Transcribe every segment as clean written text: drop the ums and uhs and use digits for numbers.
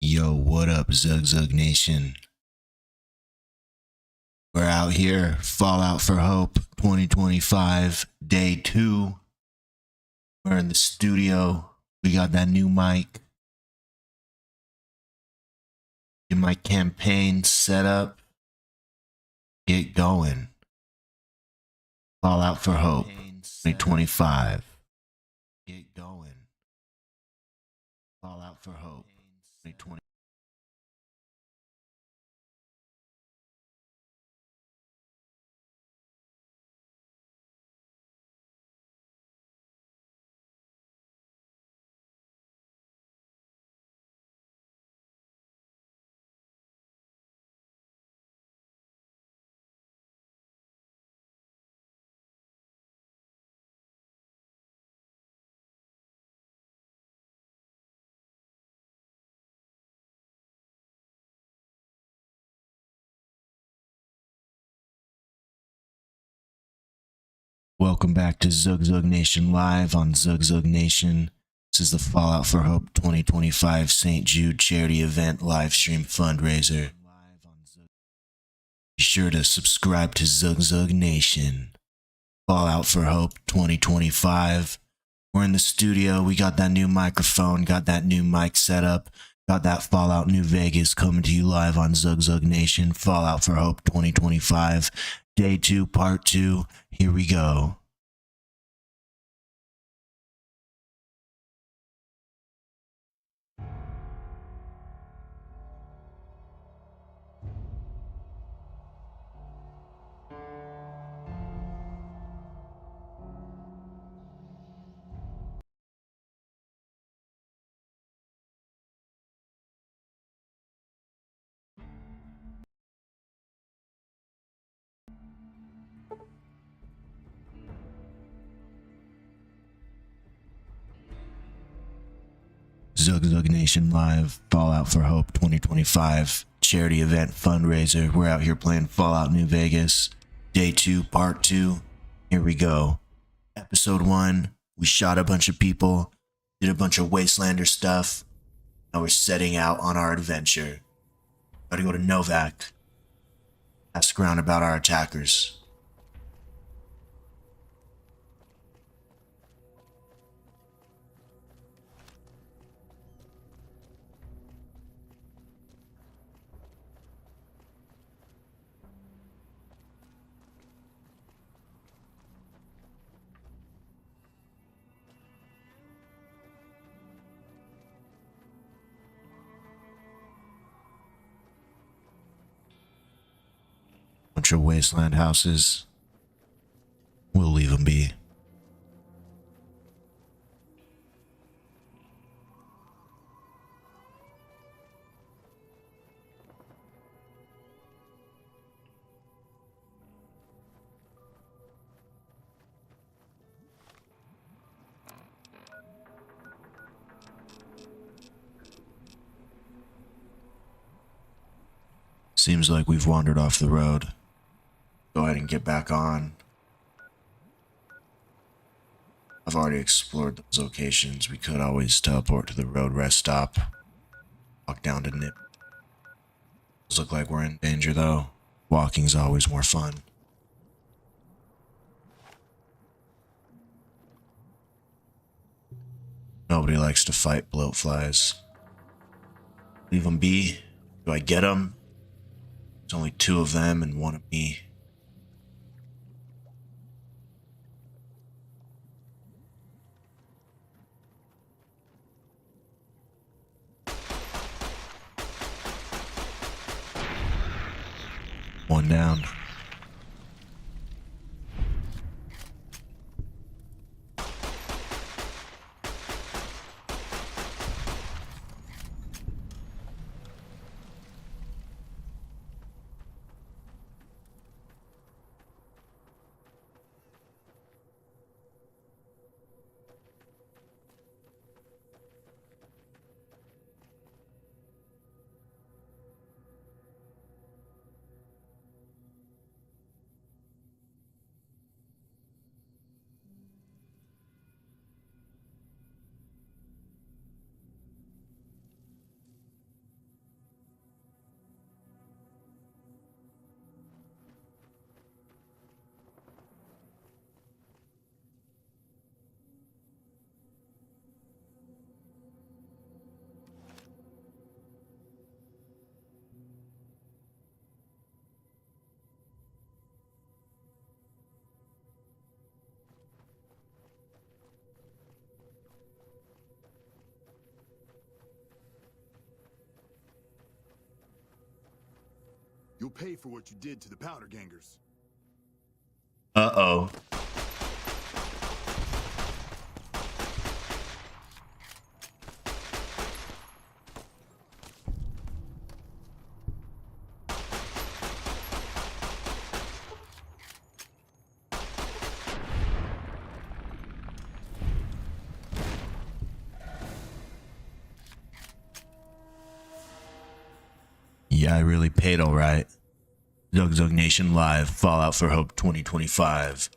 Yo, what up, Zugzug Nation? We're out here, Fallout for Hope 2025, day 2. We're in the studio. We got that new mic. Get my campaign set up. Get going. Fallout for Hope 2025. Get going. Fallout for Hope 2025. Welcome back to Zugzug Nation Live on Zugzug Nation. This is the Fallout for Hope 2025 St. Jude charity event live stream fundraiser. Be sure to subscribe to Zugzug Nation. Fallout for Hope 2025. We're in the studio. We got that new microphone, got that new mic set up, got that Fallout New Vegas coming to you live on Zugzug Nation. Fallout for Hope 2025. Day 2, Part 2. Here we go. Zugzug Nation Live, Fallout for Hope 2025, charity event fundraiser. We're out here playing Fallout New Vegas. Day 2, Part 2. Here we go. Episode 1, we shot a bunch of people, did a bunch of Wastelander stuff. Now we're setting out on our adventure. Gotta go to Novak. Ask around about our attackers. Bunch of wasteland houses. We'll leave them be. Seems like we've wandered off the road. Go ahead and get back on. I've already explored those locations. We could always teleport to the road rest stop. Walk down to Nip. Does look like we're in danger though. Walking's always more fun. Nobody likes to fight bloat flies. Leave them be. Do I get them? There's only 2 of them and 1 of me. One down. pay for what you did to the powder gangers. Uh-oh. Yeah, I really paid all right. Zugzug Nation Live, Fallout for Hope 2025.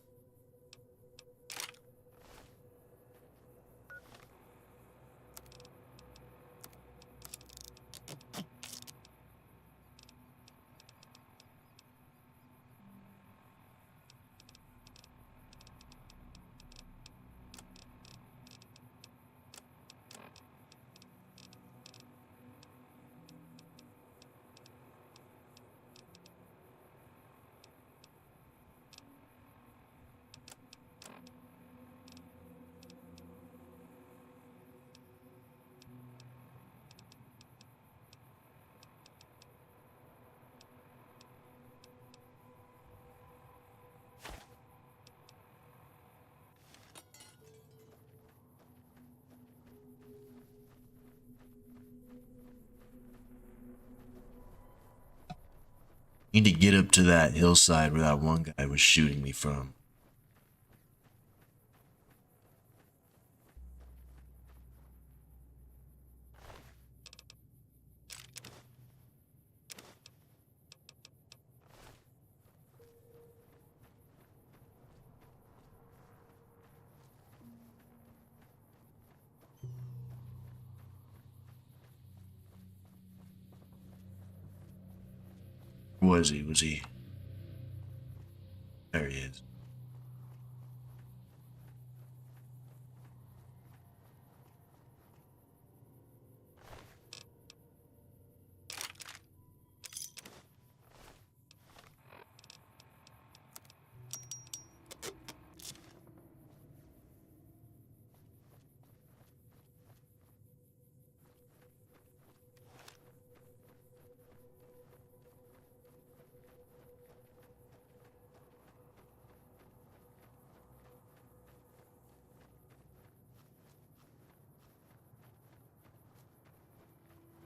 Need to get up to that hillside where that one guy was shooting me from. Was he? Was he? There he is.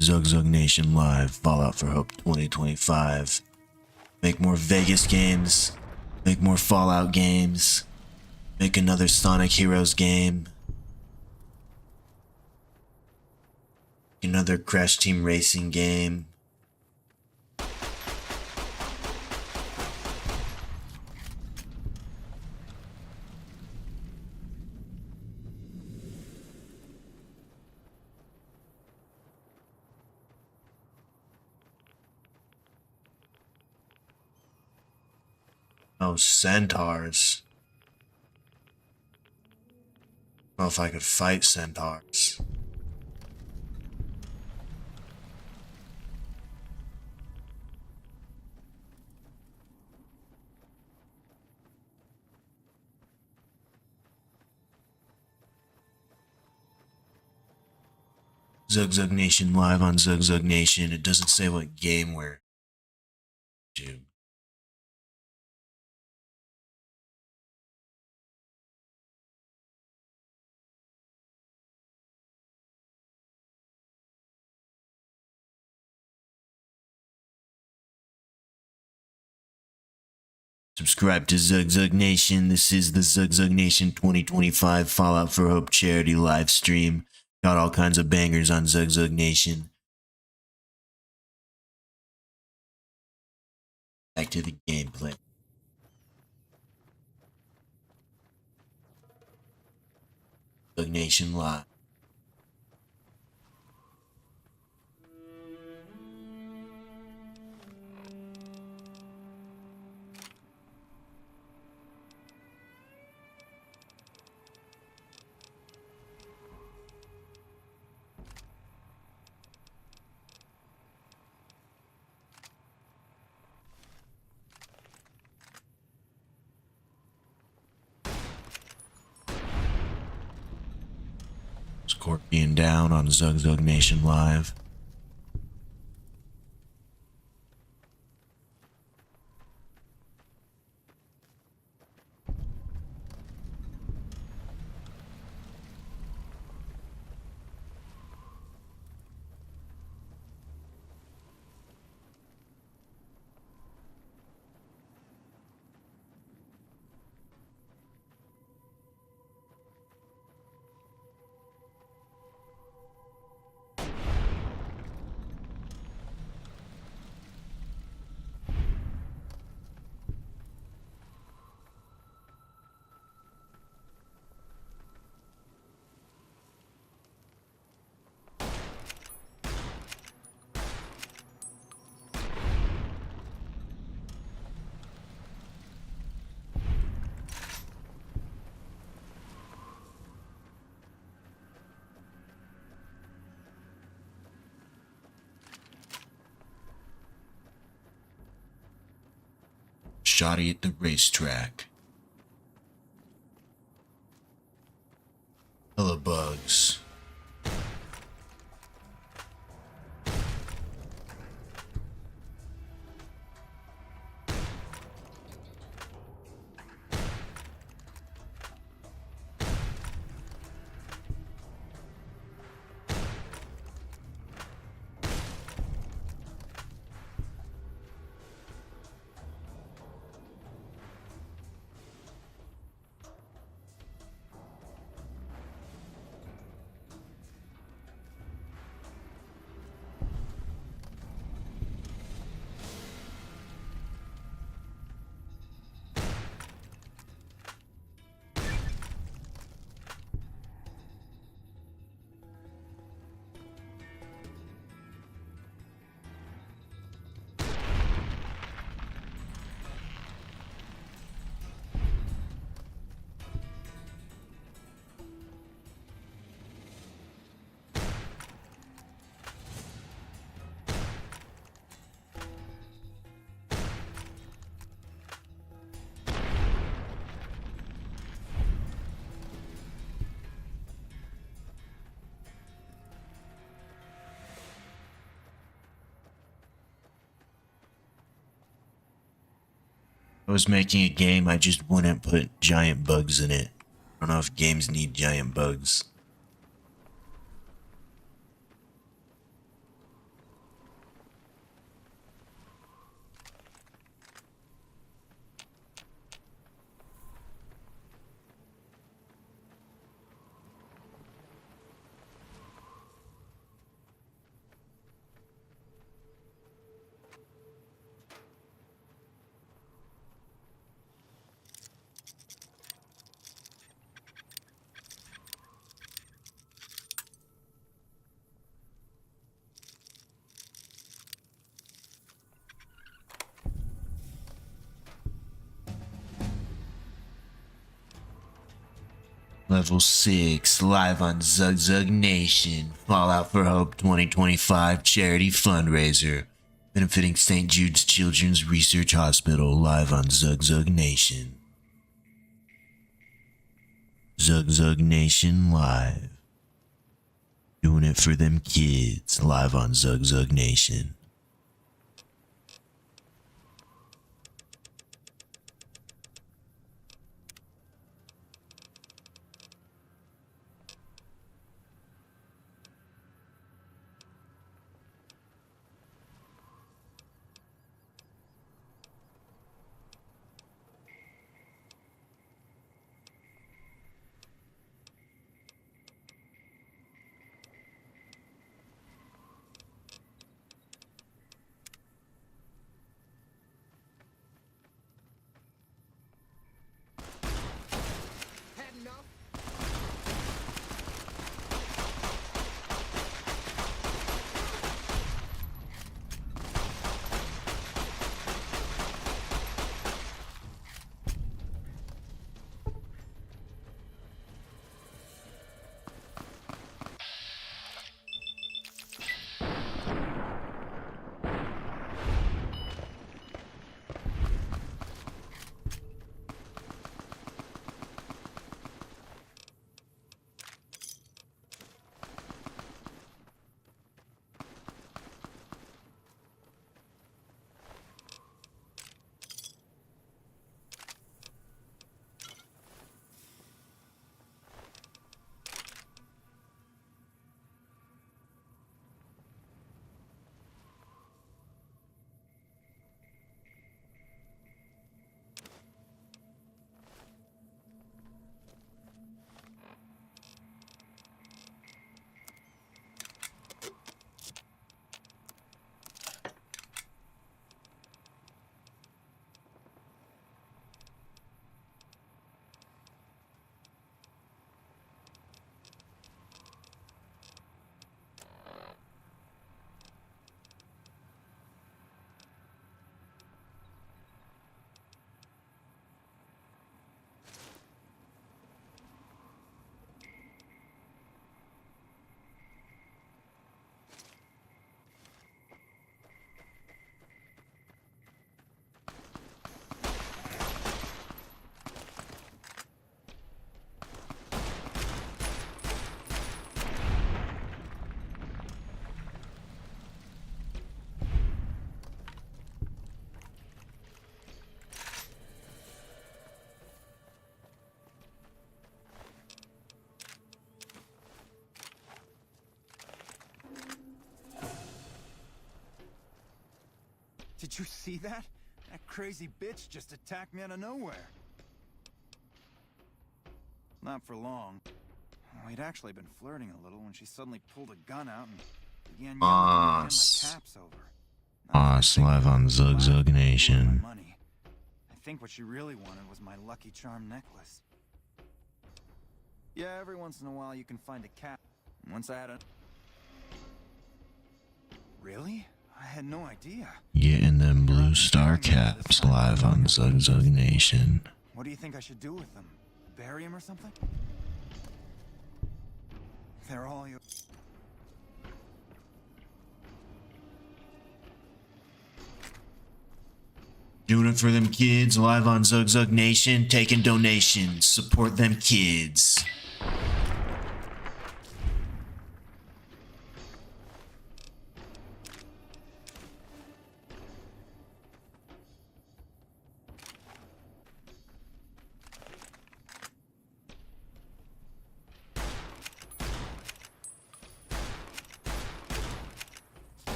Zugzug Nation Live, Fallout for Hope 2025. Make more Vegas games. Make more Fallout games. Make another Sonic Heroes game. Another Crash Team Racing game. Oh, centaurs. I don't know if I could fight centaurs. Zugzug Nation Live on Zugzug Nation. It doesn't say what game we're to. Subscribe to Zugzug Nation. This is the Zugzug Nation 2025 Fallout for Hope charity live stream. Got all kinds of bangers on Zugzug Nation. Back to the gameplay. Zug Nation Live. Scorpion down on Zugzug Nation Live. shoddy at the racetrack. Hella bugs. I was making a game, I just wouldn't put giant bugs in it. I don't know if games need giant bugs. Level 6, live on Zugzug Nation. Fallout for Hope 2025 charity fundraiser. Benefiting St. Jude's Children's Research Hospital, live on Zugzug Nation. Zugzug Nation live. Doing it for them kids, live on Zugzug Nation. Did you see that? That crazy bitch just attacked me out of nowhere. Not for long. We'd actually been flirting a little when she suddenly pulled a gun out and began yelling at me to hand my caps over. Boss live on Zugzug Nation. Money. I think what she really wanted was my Lucky Charm necklace. Yeah, every once in a while you can find a cap. Once I had a... Really? I had no idea. Getting them blue star caps live on Zugzug Nation. What do you think I should do with them? Bury them or something? They're all your... Doing it for them kids live on Zugzug Nation, taking donations. Support them kids.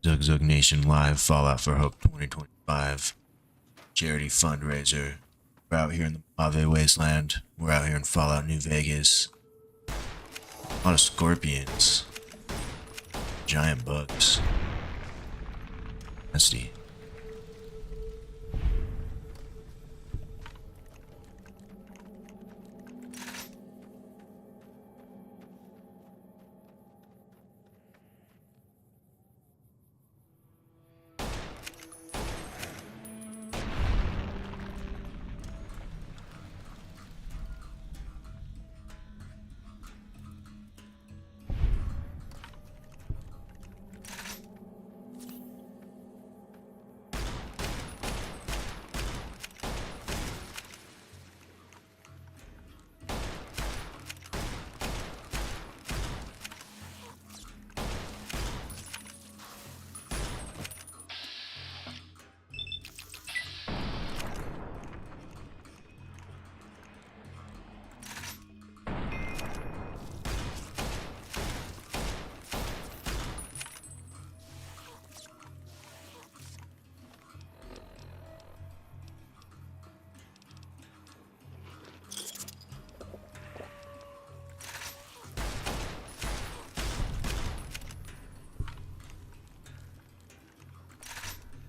Zugzug Nation Live Fallout for Hope 2025 charity fundraiser. We're out here in the Mojave Wasteland. We're out here in Fallout New Vegas. A lot of scorpions. Giant bugs. Nasty.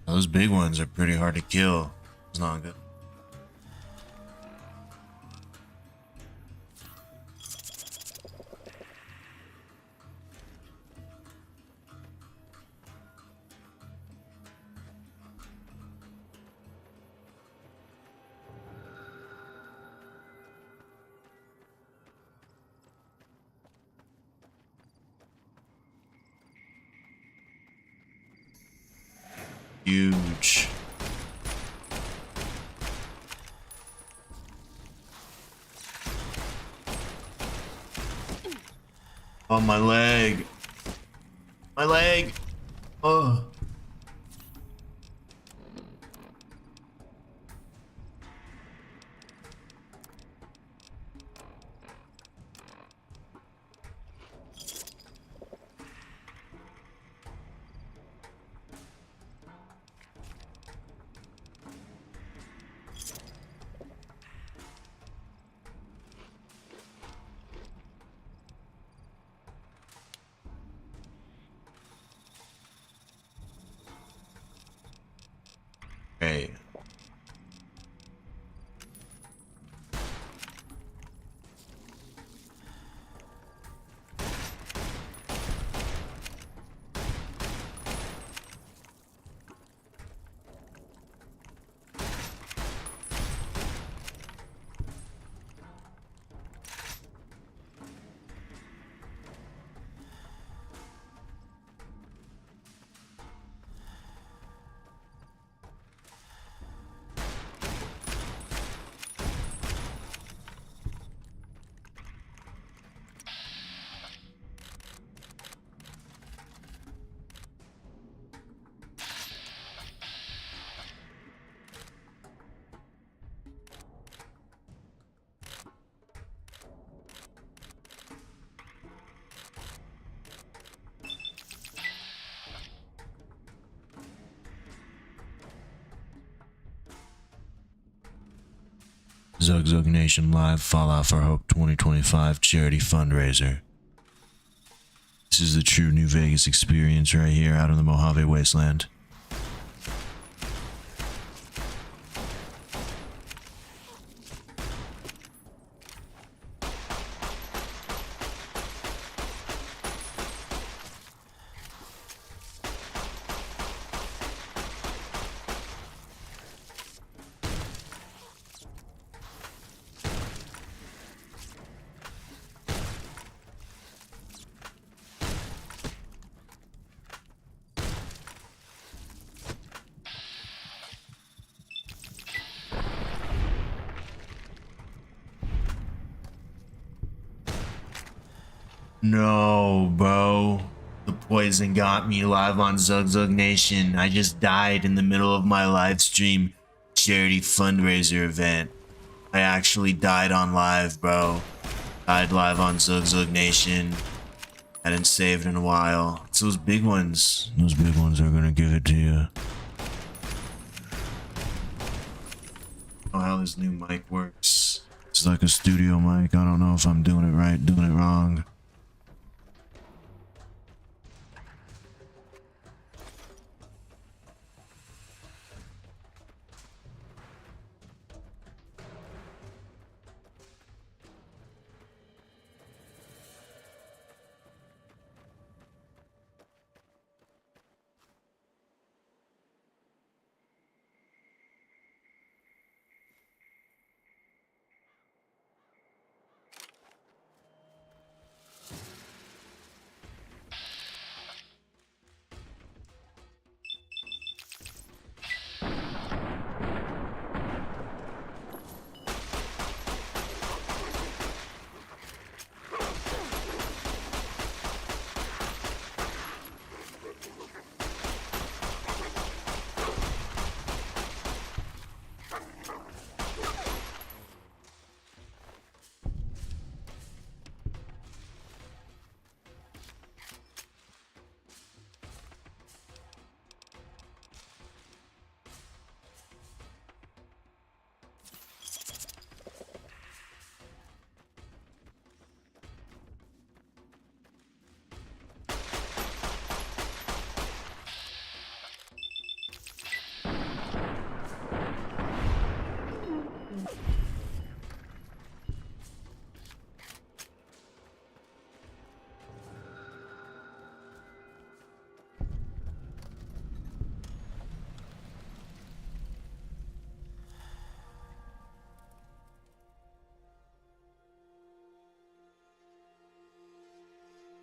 Those big ones are pretty hard to kill. It's not good. Huge. Oh, my leg. My leg. Oh. Zugzug Nation Live Fallout for Hope 2025 charity fundraiser. This is the true New Vegas experience right here out in the Mojave Wasteland. No, bro. The poison got me live on Zugzug Nation. I just died in the middle of my live stream charity fundraiser event. I actually died on live, bro. Died live on Zugzug Nation. Hadn't saved in a while. It's those big ones. Those big ones are gonna give it to you. I don't know how this new mic works. It's like a studio mic. I don't know if I'm doing it right, doing it wrong.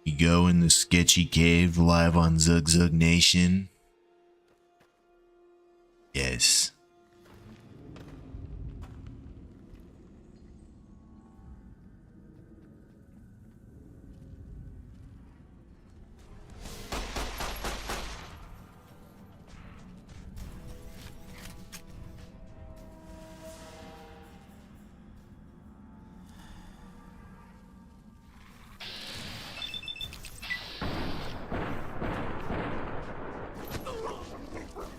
You go in the sketchy cave live on Zugzug Nation. Yes.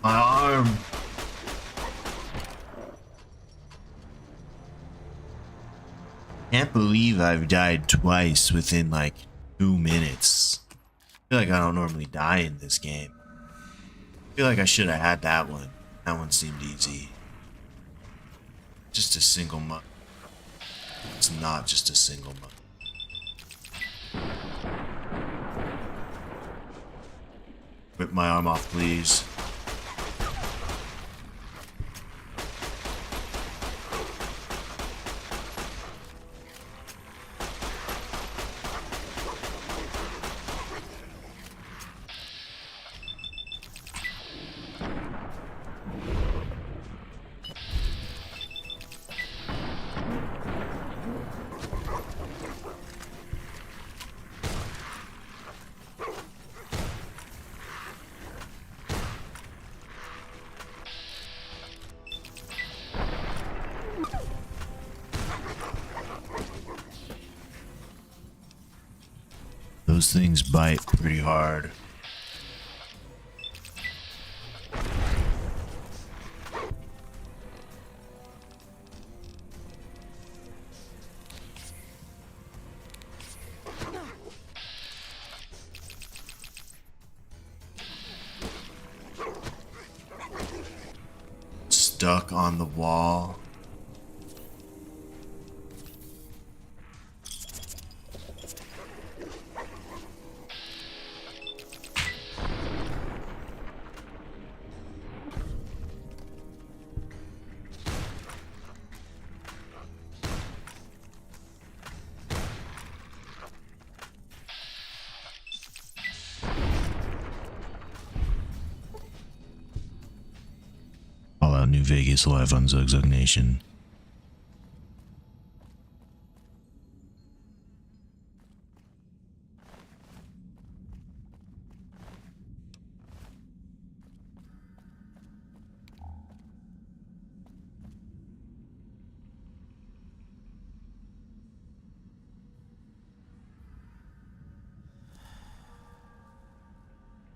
My arm. Can't believe I've died twice within like 2 minutes. I feel like I don't normally die in this game. I feel like I should have had that one. That one seemed easy. Just a single month. It's not just a single month. Rip my arm off, please. Those things bite pretty hard. stuck on the wall. All out New Vegas live on Zugzug Nation.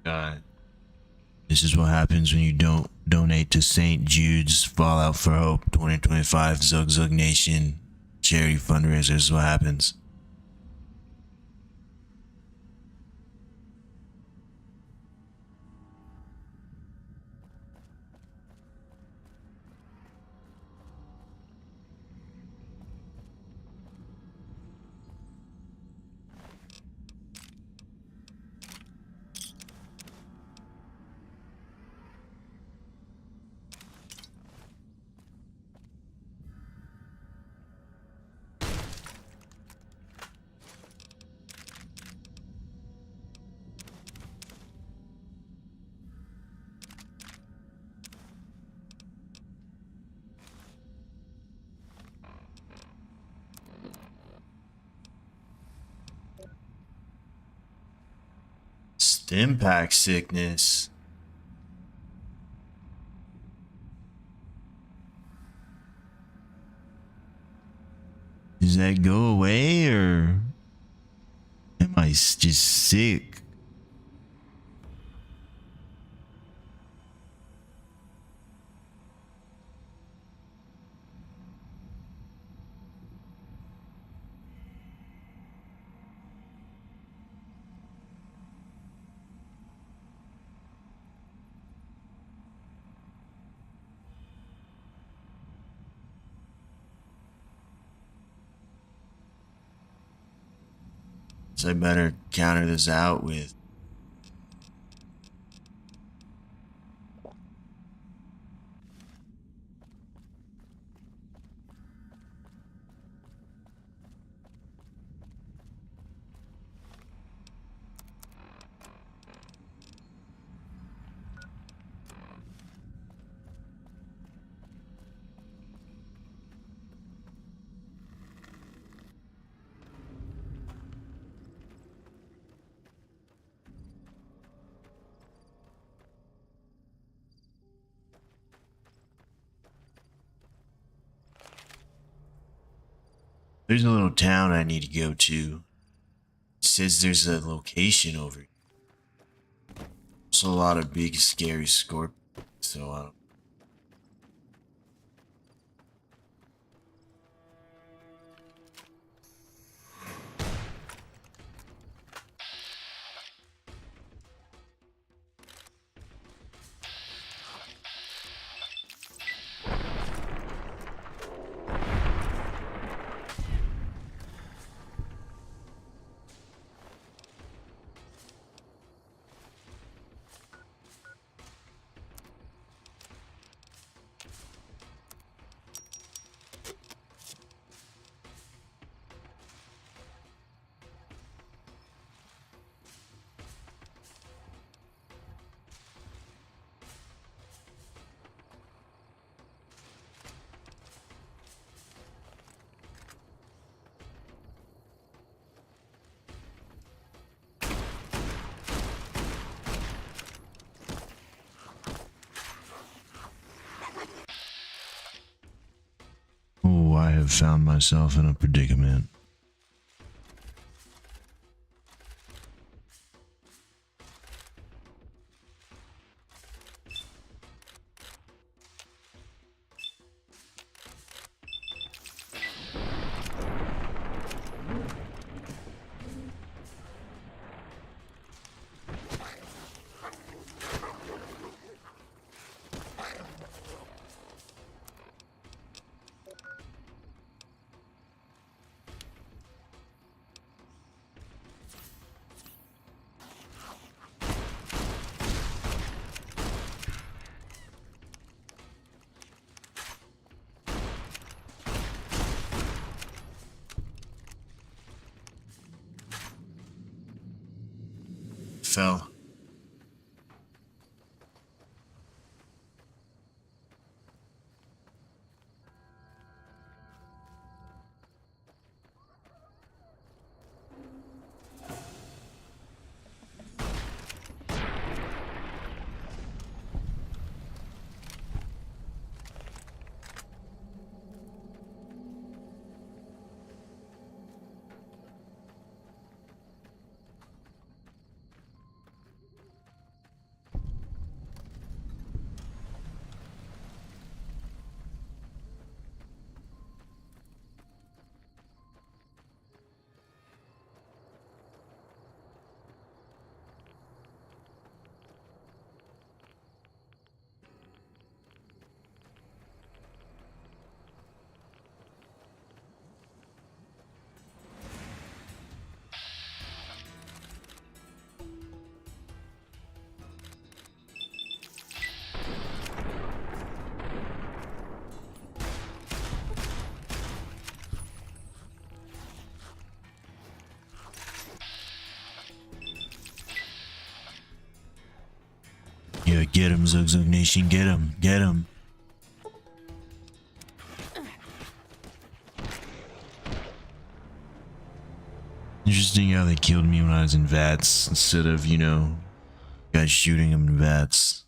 God. This is what happens when you don't donate to St. Jude's Fallout for Hope 2025 Zugzug Nation charity fundraiser. This is what happens. Impact sickness. Does that go away or am I just sick? So I better counter this out with there's a little town I need to go to. It says there's a location over here. There's a lot of big scary scorpions, so oh, I have found myself in a predicament. fell. Yeah, get him, Zugzug Nation, get him, get him. Interesting how they killed me when I was in vats instead of, you know, guys shooting them in vats.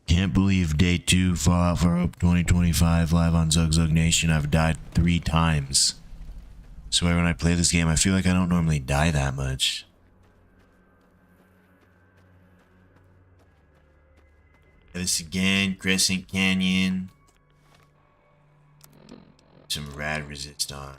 Can't believe day 2 Fallout for Hope 2025 live on Zugzug Nation. I've died 3 times. So when I play this game, I feel like I don't normally die that much. This again, Crescent Canyon. Some rad resist on.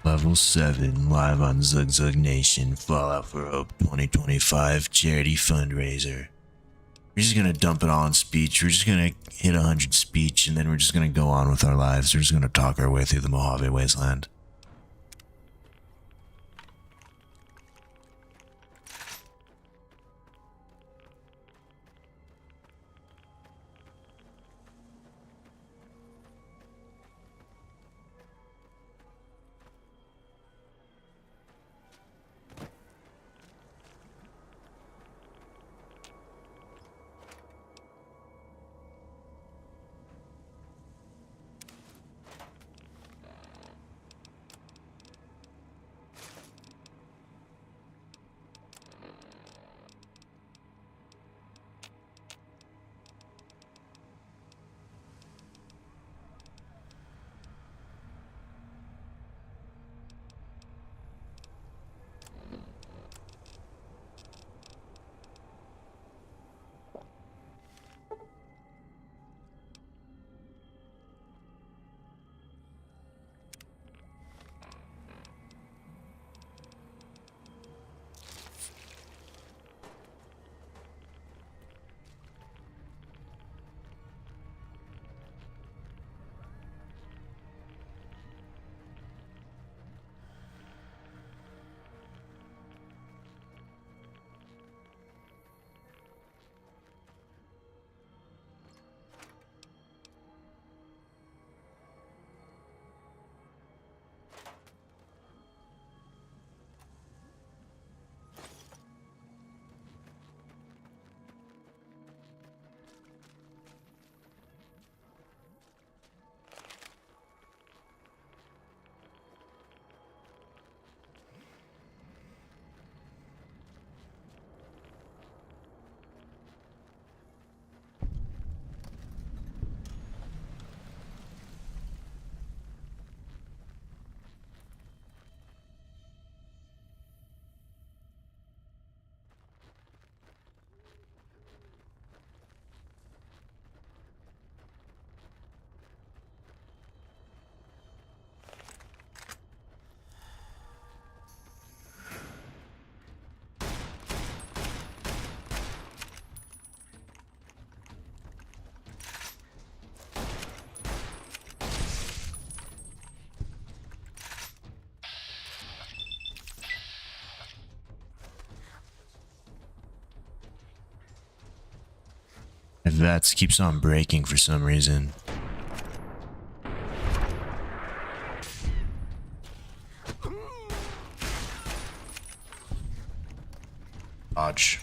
Level 7, live on Zugzug Nation, Fallout for Hope 2025 charity fundraiser. We're just gonna dump it all in speech. We're just gonna hit 100 speech, and then we're just gonna go on with our lives. We're just gonna talk our way through the Mojave Wasteland. that keeps on breaking for some reason. Dodge.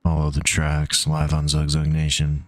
Follow the tracks live on Zugzug Nation.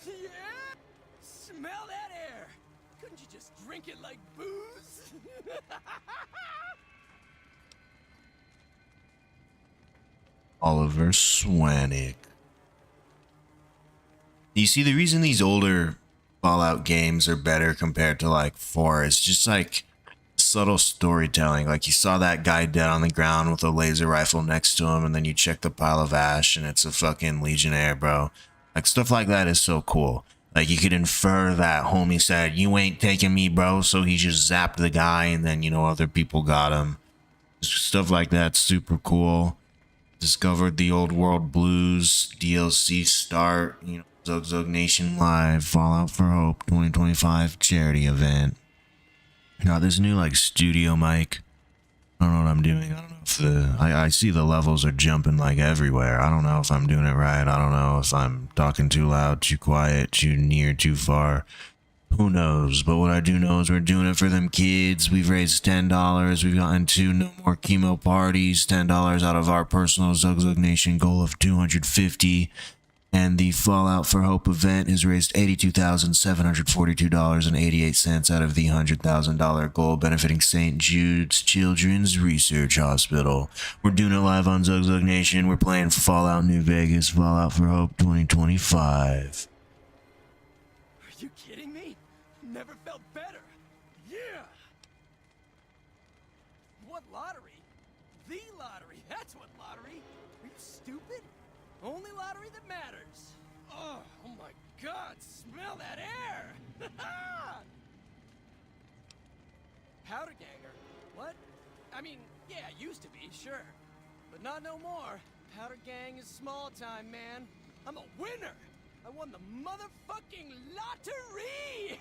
Yeah? Smell that air! Couldn't you just drink it like booze? Oliver Swanick. You see, the reason these older Fallout games are better compared to like 4 is just like subtle storytelling. Like you saw that guy dead on the ground with a laser rifle next to him, and then you check the pile of ash and it's a fucking Legionnaire, bro. Like stuff like that is so cool. Like you could infer that homie said, "You ain't taking me, bro," so he just zapped the guy, and then, you know, other people got him. Stuff like that's super cool. Discovered the Old World Blues DLC start, you know, Zugzug Nation Live, Fallout for Hope 2025 charity event. Now this new like studio mic. I don't know what I'm doing. I don't know if I see the levels are jumping like everywhere. I don't know if I'm doing it right. I don't know if I'm talking too loud, too quiet, too near, too far. Who knows? But what I do know is we're doing it for them kids. We've raised $10. We've gotten 2 no more chemo parties. $10 out of our personal Zugzug Nation goal of $250. And the Fallout for Hope event has raised $82,742.88 out of the $100,000 goal benefiting St. Jude's Children's Research Hospital. We're doing it live on Zugzug Nation. We're playing Fallout New Vegas, Fallout for Hope 2025. Are you kidding me? Never felt better. Yeah! What lottery? The lottery. That's what lottery. Are you stupid? Only lottery that matters. Oh my God! Smell that air! Powder ganger? What? I mean, yeah, used to be, sure, but not no more. Powder gang is small time, man. I'm a winner. I won the motherfucking lottery!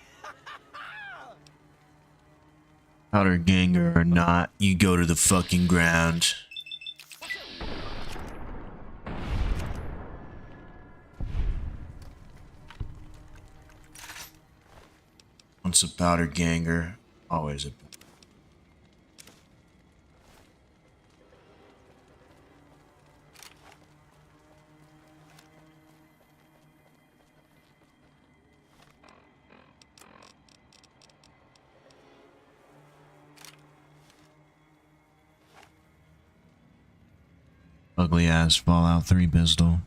Powder ganger or not, you go to the fucking ground. Once a powder ganger, always a... Ugly ass Fallout 3 pistol.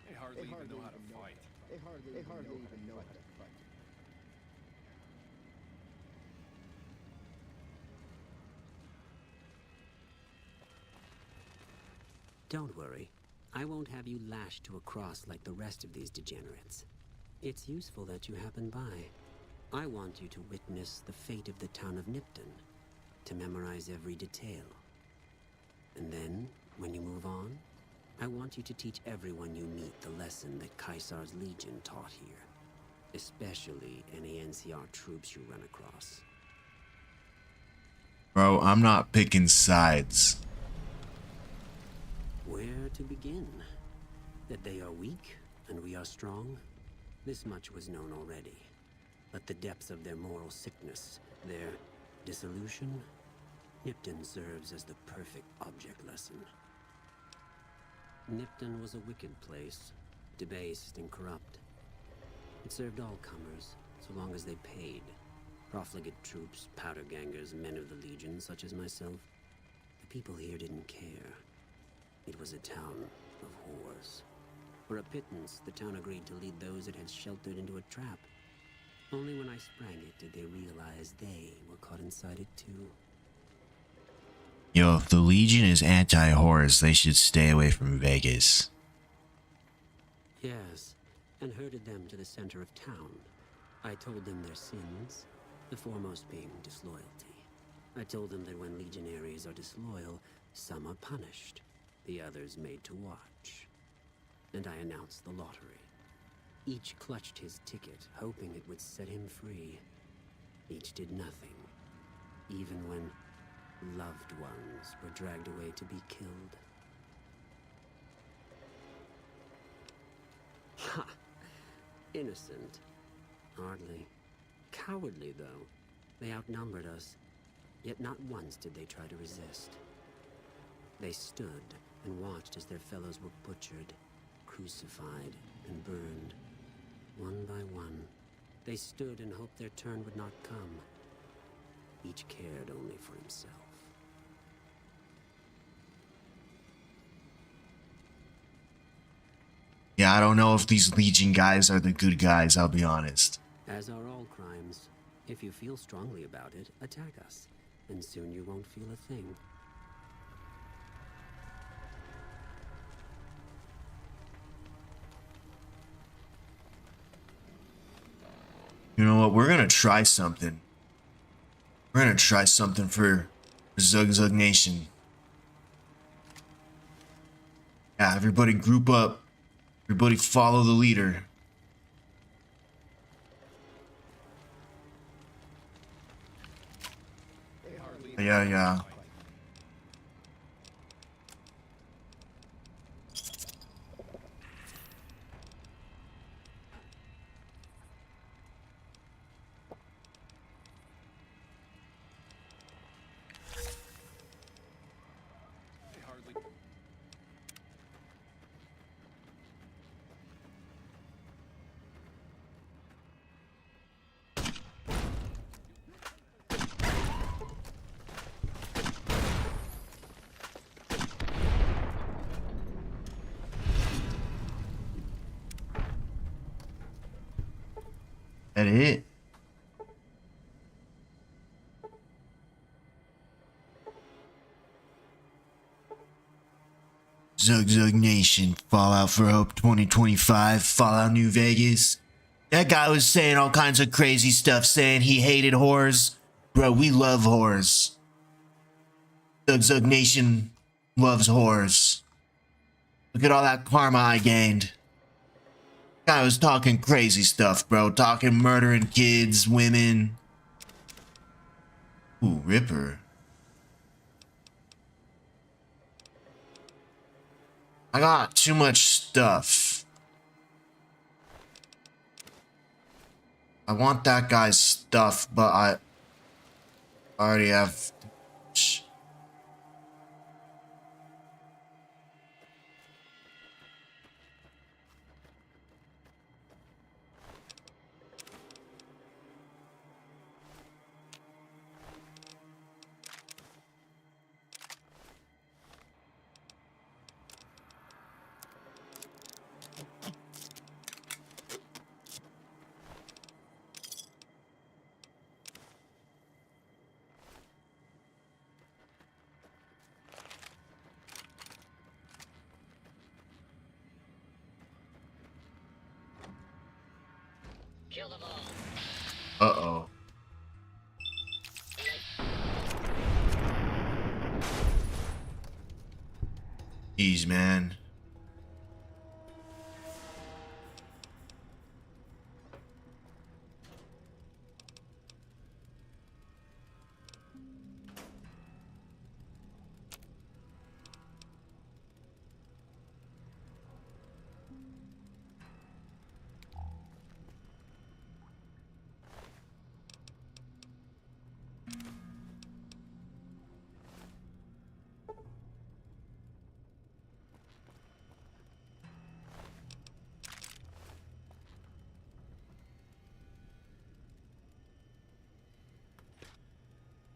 They hardly even know how to fight. They hardly even know how to fight. Don't worry. I won't have you lashed to a cross like the rest of these degenerates. It's useful that you happen by. I want you to witness the fate of the town of Nipton, to memorize every detail. And then, when you move on, I want you to teach everyone you meet the lesson that Caesar's Legion taught here. Especially any NCR troops you run across. Bro, I'm not picking sides. Where to begin? That they are weak, and we are strong? This much was known already. But the depths of their moral sickness, their dissolution, Nipton serves as the perfect object lesson. Nipton was a wicked place, debased and corrupt. It served all comers, so long as they paid. Profligate troops, powder gangers, men of the Legion, such as myself. The people here didn't care. It was a town of whores. For a pittance, the town agreed to lead those it had sheltered into a trap. Only when I sprang it did they realize they were caught inside it too. Yo, if the Legion is anti-horse, they should stay away from Vegas. Yes, and herded them to the center of town. I told them their sins, the foremost being disloyalty. I told them that when legionaries are disloyal, some are punished, the others made to watch. And I announced the lottery. Each clutched his ticket, hoping it would set him free. Each did nothing, even when loved ones were dragged away to be killed. Ha! Innocent. Hardly. Cowardly, though. They outnumbered us, yet not once did they try to resist. They stood and watched as their fellows were butchered, crucified, and burned. One by one, they stood and hoped their turn would not come. Each cared only for himself. Yeah, I don't know if these Legion guys are the good guys, I'll be honest. As are all crimes. If you feel strongly about it, attack us, and soon you won't feel a thing. You know what? We're gonna try something. We're gonna try something for Zugzug Nation. Yeah, everybody group up. Everybody follow the leader. Yeah. That it? Zugzug Nation, Fallout for Hope 2025, Fallout New Vegas. That guy was saying all kinds of crazy stuff, saying he hated whores. Bro, we love whores. Zugzug Nation loves whores. Look at all that karma I gained. Guy was talking crazy stuff, bro. Talking murdering kids, women. Ooh, Ripper. I got too much stuff. I want that guy's stuff, but I already have too much. Uh-oh. Jeez, man.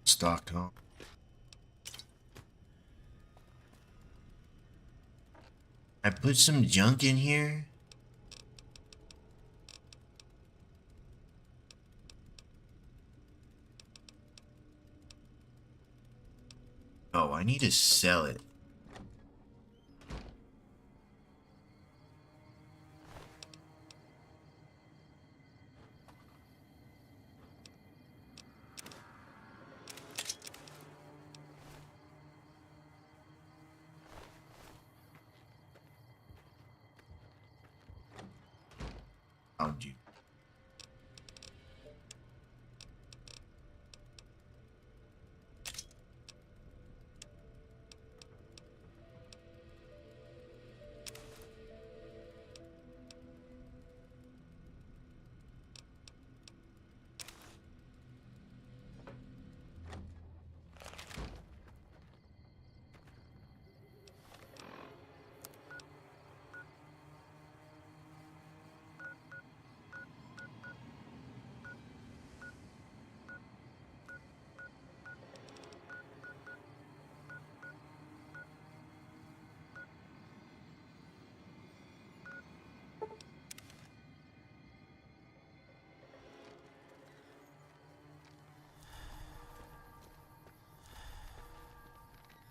Stockholm. I put some junk in here. Oh, I need to sell it. Found you.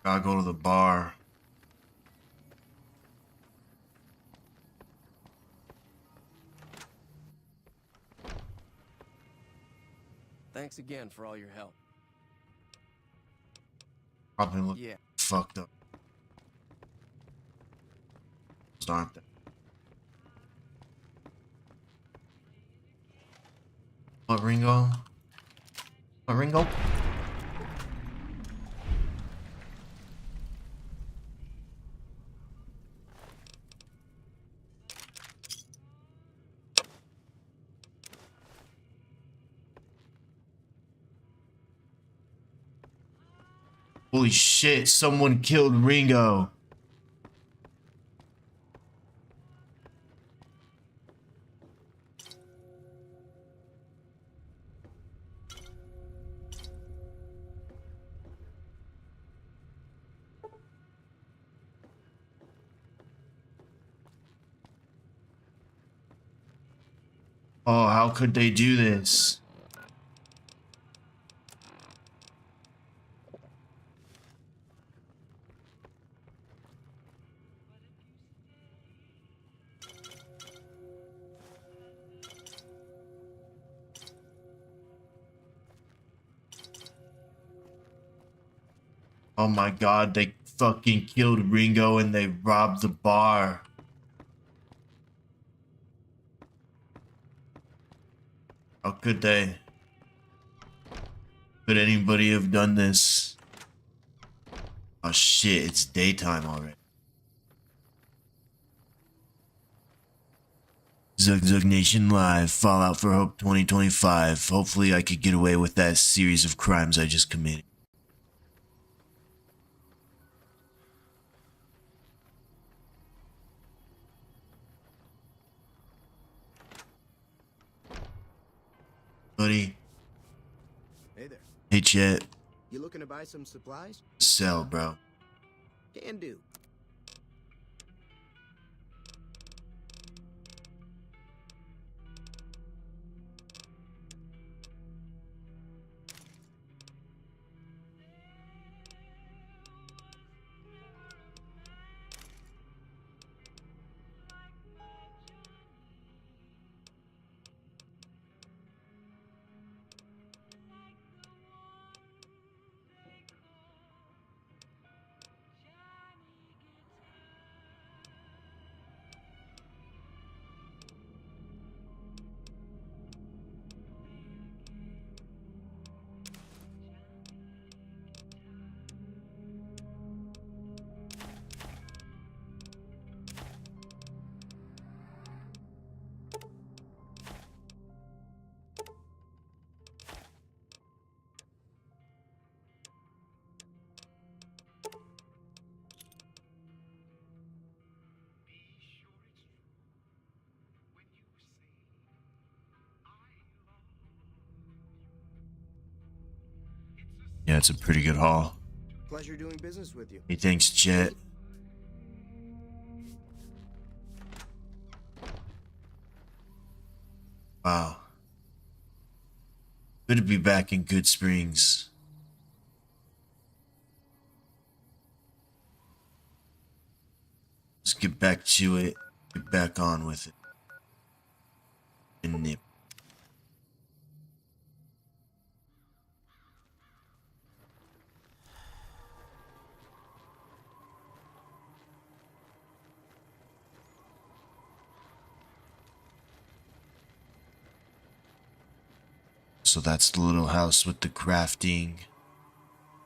Gotta go to the bar. Thanks again for all your help. Probably look Yeah. fucked up. aren't they? What, Ringo? What, Ringo? Holy shit, someone killed Ringo. Oh, how could they do this? Oh my god, they fucking killed Ringo and they robbed the bar. How could they? Could anybody have done this? Oh shit, it's daytime already. Zugzug Nation Live, Fallout for Hope 2025. Hopefully I could get away with that series of crimes I just committed. Buddy. Hey there. Hey Chet. You looking to buy some supplies? Sell, bro. Can do. Yeah, it's a pretty good haul. Pleasure doing business with you. Hey, thanks, Chet. Wow. Good to be back in Good Springs. Let's get back to it. Get back on with it. And nip. So that's the little house with the crafting.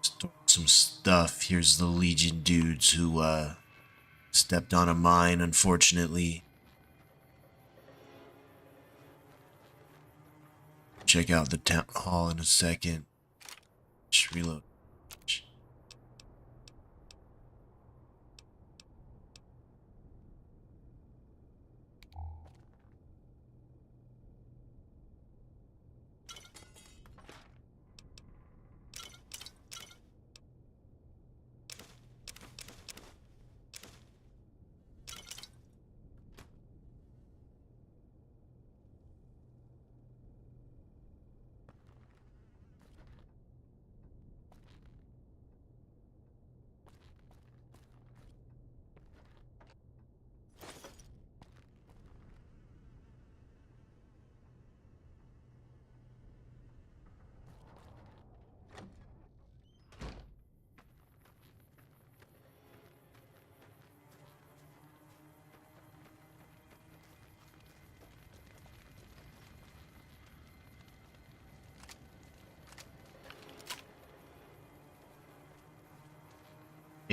Store some stuff. Here's the Legion dudes who stepped on a mine, unfortunately. Check out the town hall in a second. Just reload.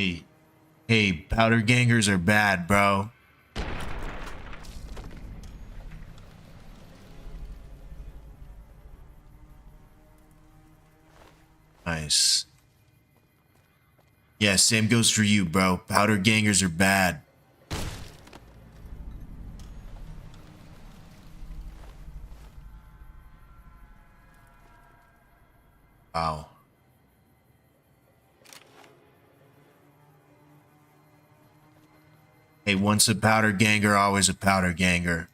Hey, hey, powder gangers are bad, bro. Nice. Yeah, same goes for you, bro. Powder gangers are bad. Wow. Hey, once a powder ganger, always a powder ganger.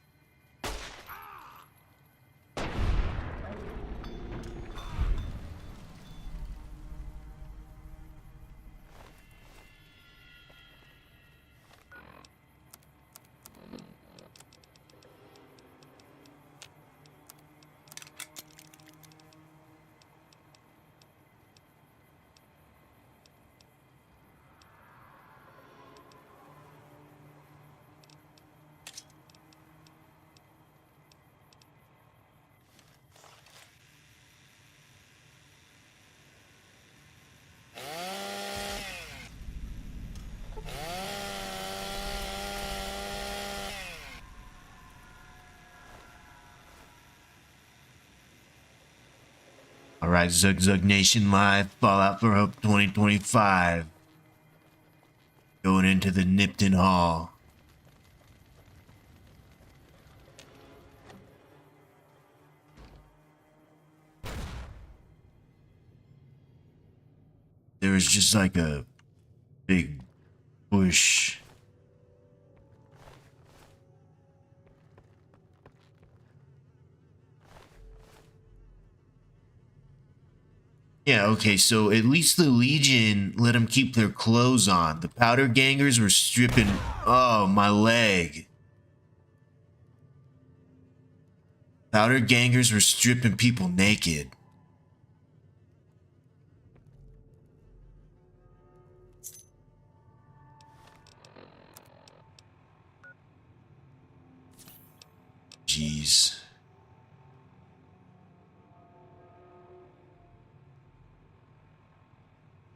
All right, Zugzug Nation Live, Fallout for Hope 2025. Going into the Nipton Hall. There was just like a big bush. Yeah, okay, so at least the Legion let them keep their clothes on. The powder gangers were stripping. Oh, my leg. Powder gangers were stripping people naked. Jeez.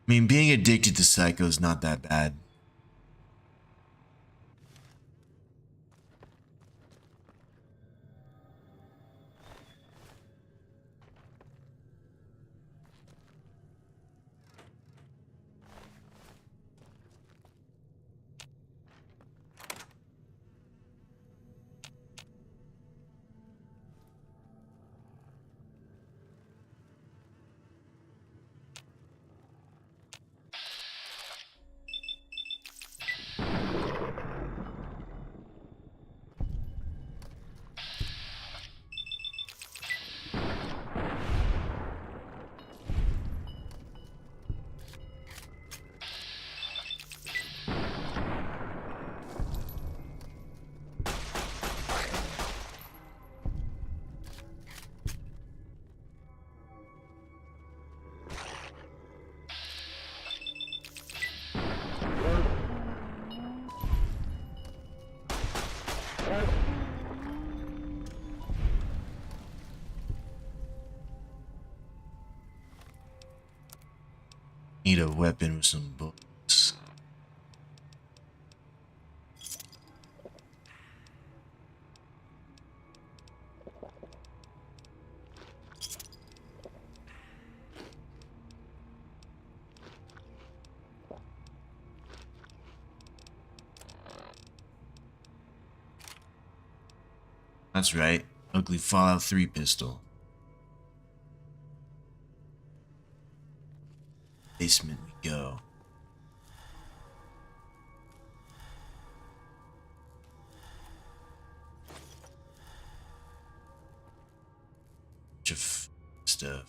I mean, being addicted to Psycho is not that bad. Need a weapon with some bullets. That's right. Ugly Fallout 3 pistol. Basement we go. Bunch of stuff.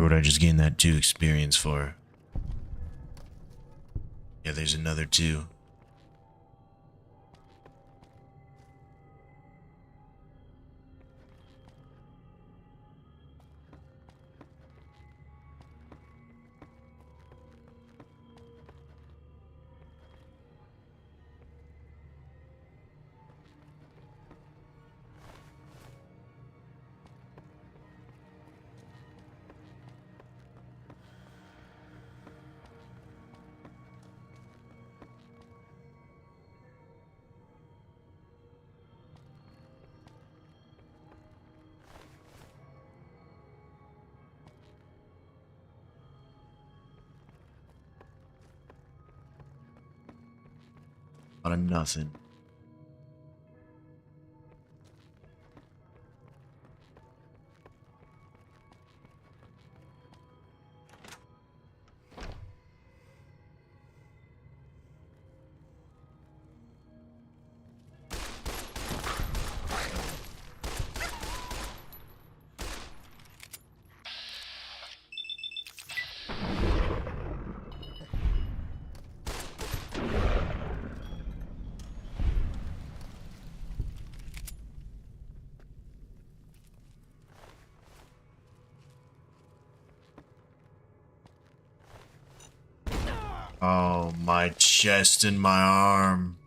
wonder what I just gained that 2 experience for. Yeah, there's another 2. Out of nothing. Oh, my chest and my arm.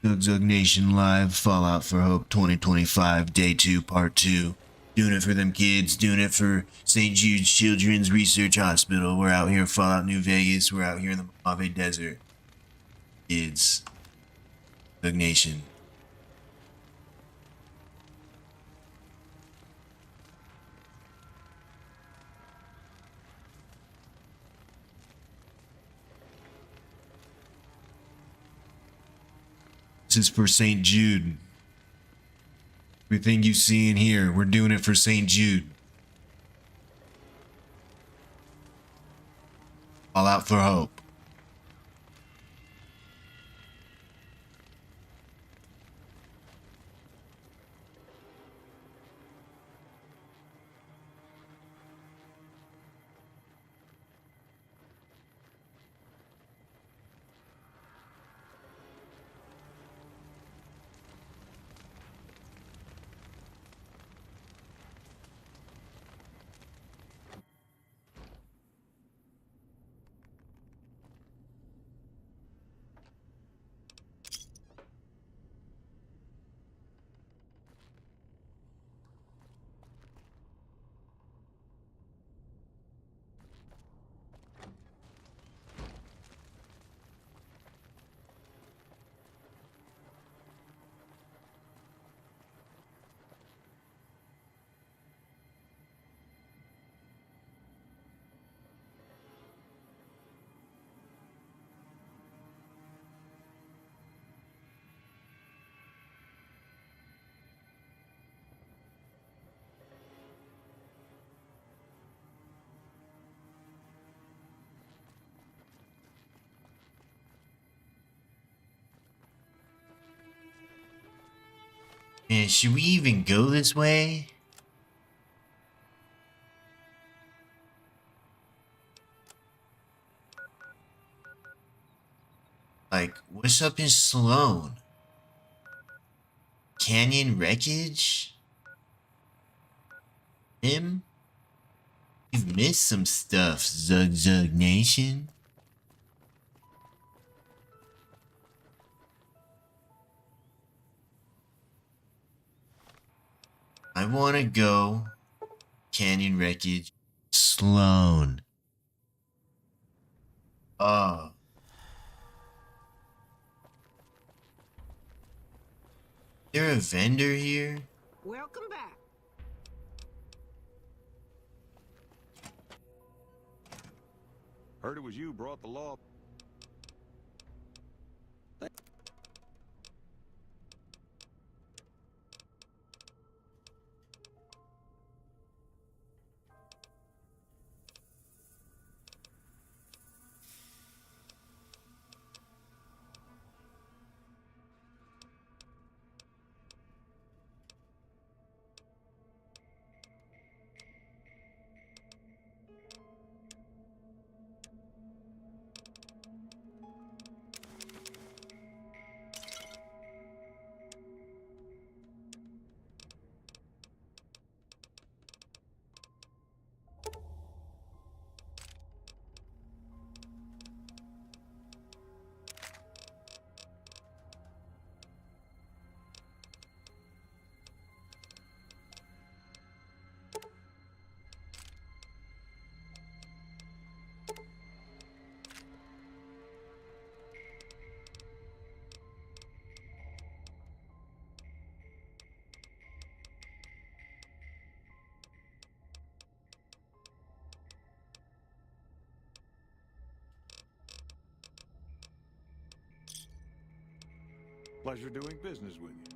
Zugzug Nation Live, Fallout for Hope 2025, Day 2, Part 2. Doing it for them kids, doing it for St. Jude's Children's Research Hospital. We're out here, Fallout New Vegas. We're out here in the Mojave Desert. Kids. Zug Nation. This is for St. Jude. Everything you see in here, we're doing it for St. Jude. All out for hope. Man, should we even go this way? Like, what's up in Sloan? Canyon wreckage? Him? You've missed some stuff, Zugzug Nation. I wanna go Canyon wreckage. Sloan. Oh. Is there a vendor here? Welcome back. Heard it was you brought the law. Pleasure doing business with you.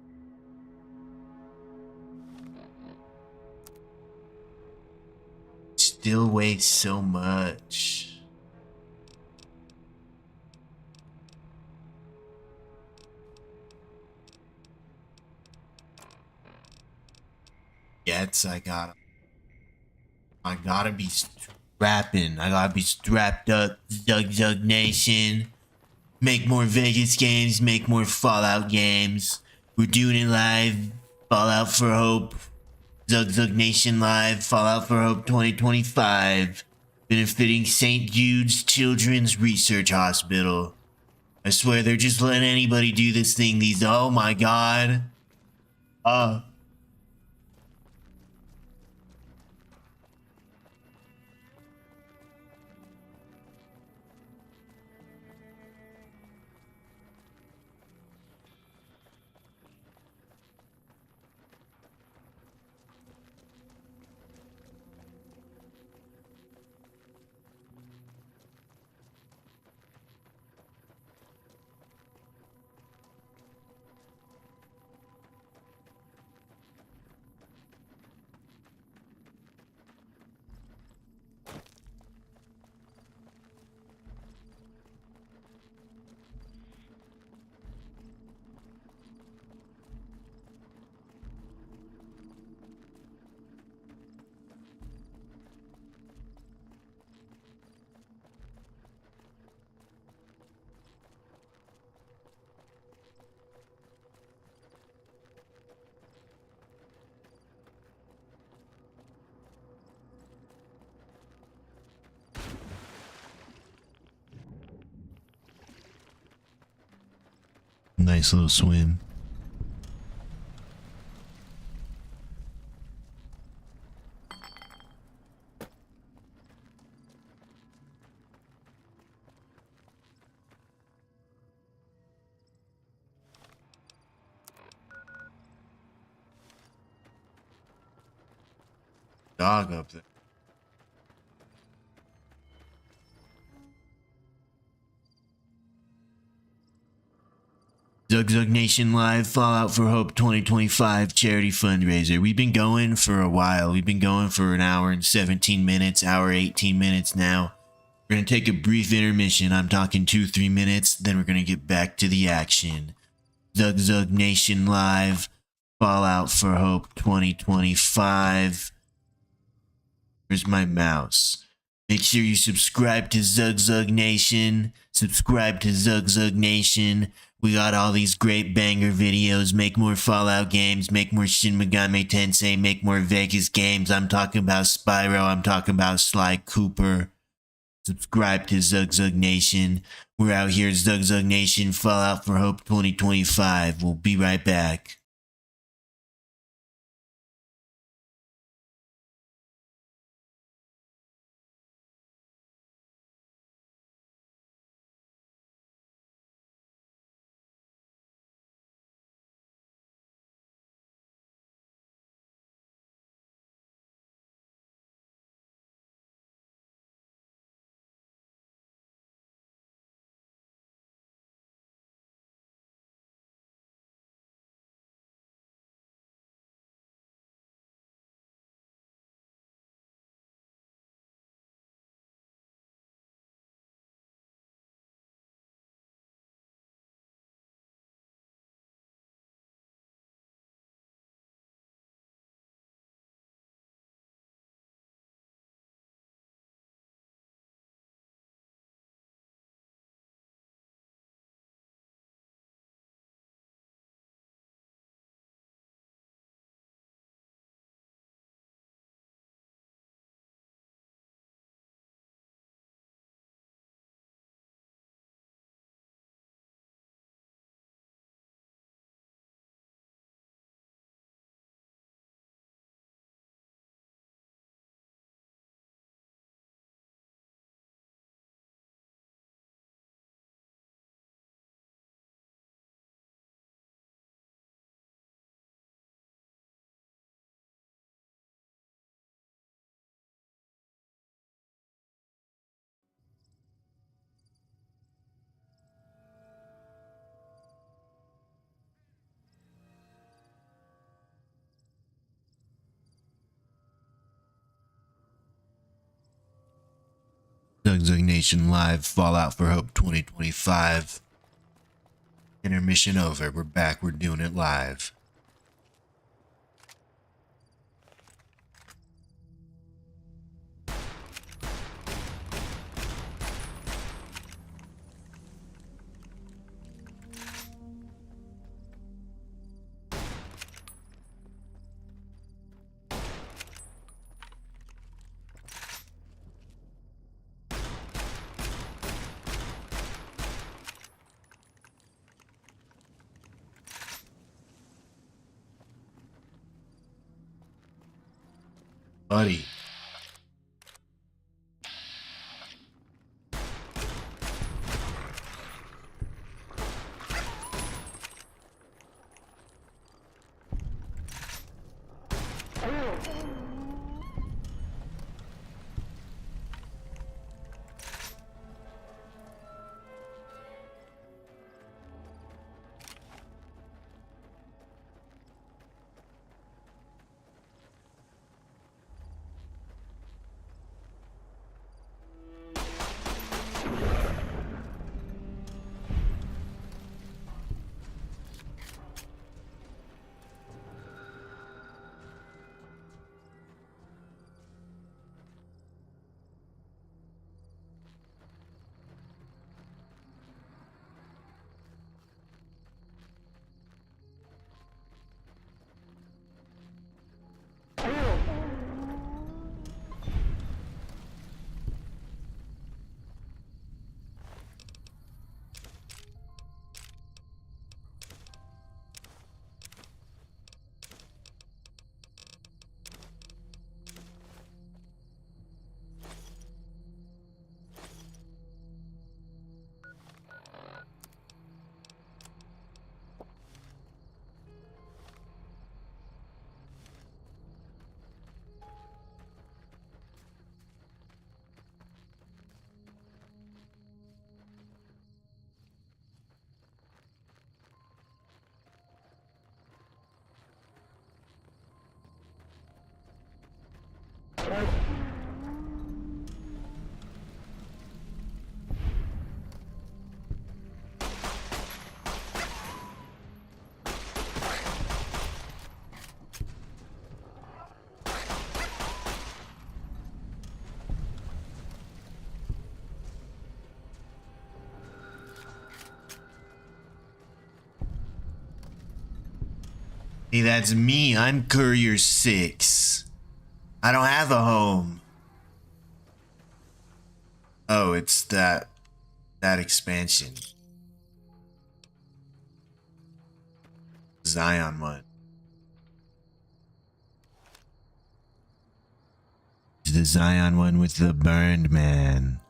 Still weighs so much. Yes, I gotta be strapping. I gotta be strapped up, Zugzug Nation. Make more Vegas games, make more Fallout games. We're doing it live. Fallout for Hope. Zugzug Nation Live. Fallout for Hope 2025. Benefiting St. Jude's Children's Research Hospital. I swear they're just letting anybody do this thing. These, oh my god. Nice little swim. Dog up there. Zugzug Nation Live Fallout for Hope 2025 charity fundraiser. We've been going for a while. We've been going for an hour and 17 minutes, hour 18 minutes now. We're going to take a brief intermission. I'm talking 2-3 minutes, then we're going to get back to the action. Zugzug Nation Live Fallout for Hope 2025. Where's my mouse? Make sure you subscribe to Zugzug Nation. Subscribe to Zugzug Nation. We got all these great banger videos. Make more Fallout games. Make more Shin Megami Tensei. Make more Vegas games. I'm talking about Spyro. I'm talking about Sly Cooper. Subscribe to Zugzug Nation. We're out here, Zugzug Nation Fallout for Hope 2025. We'll be right back. Zugzug Nation Live Fallout for Hope 2025. Intermission over. We're back. We're doing it live. Buddy. Hey, that's me. I'm Courier 6. I don't have a home. Oh, it's that expansion. Zion one. It's the Zion one with the burned man.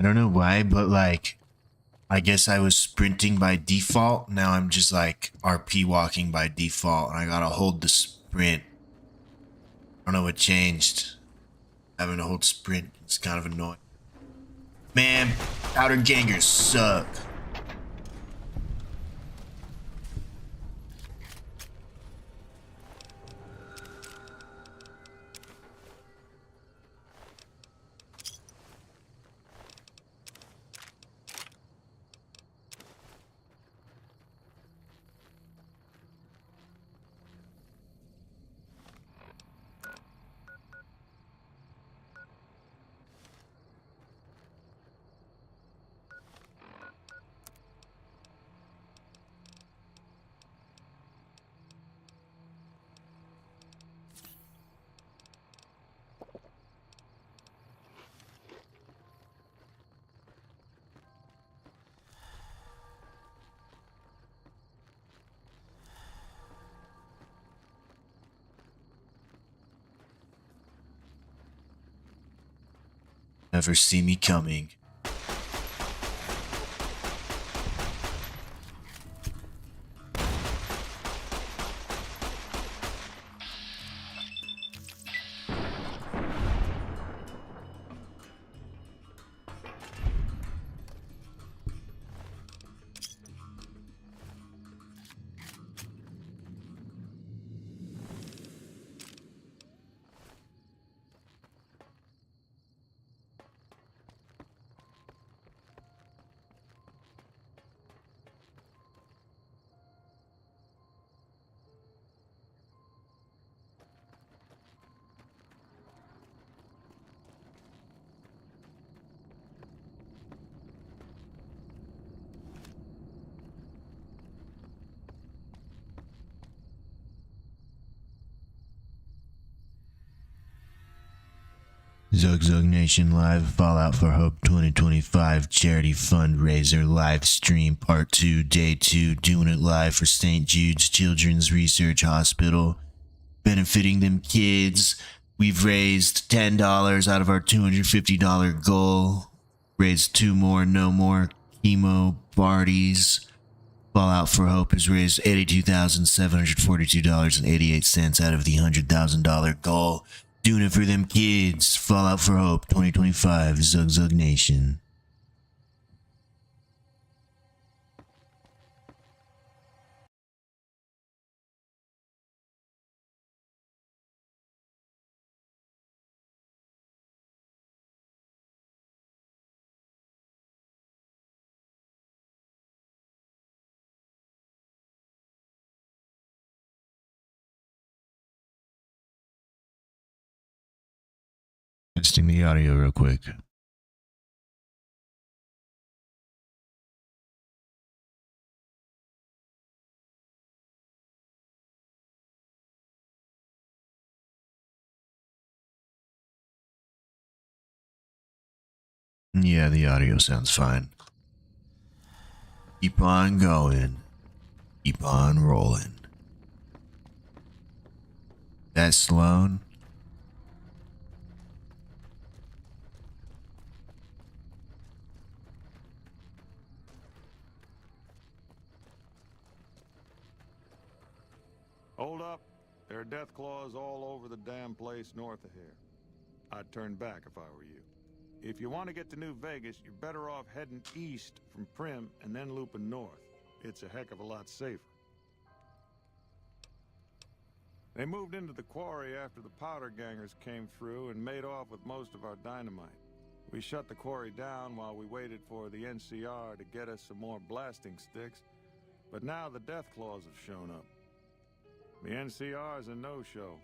I don't know why, but like, I guess I was sprinting by default. Now I'm just like RP walking by default, and I gotta hold the sprint. I don't know what changed. Having to hold sprint is kind of annoying. Man, powder gangers suck. Never see me coming. Zugzug Nation Live Fallout for Hope 2025 charity fundraiser live stream part 2 day 2, doing it live for St. Jude's Children's Research Hospital, benefiting them kids. We've raised $10 out of our $250 goal, raised 2 more no more chemo parties. Fallout for Hope has raised $82,742.88 out of the $100,000 goal. Doing it for them kids. Fallout for Hope 2025, Zugzug Nation. Testing the audio real quick. Yeah, the audio sounds fine. Keep on going. Keep on rolling. That's Sloan. Hold up. There are death claws all over the damn place north of here. I'd turn back if I were you. If you want to get to New Vegas, you're better off heading east from Prim and then looping north. It's a heck of a lot safer. They moved into the quarry after the powder gangers came through and made off with most of our dynamite. We shut the quarry down while we waited for the NCR to get us some more blasting sticks, but now the death claws have shown up. The NCR's a no-show,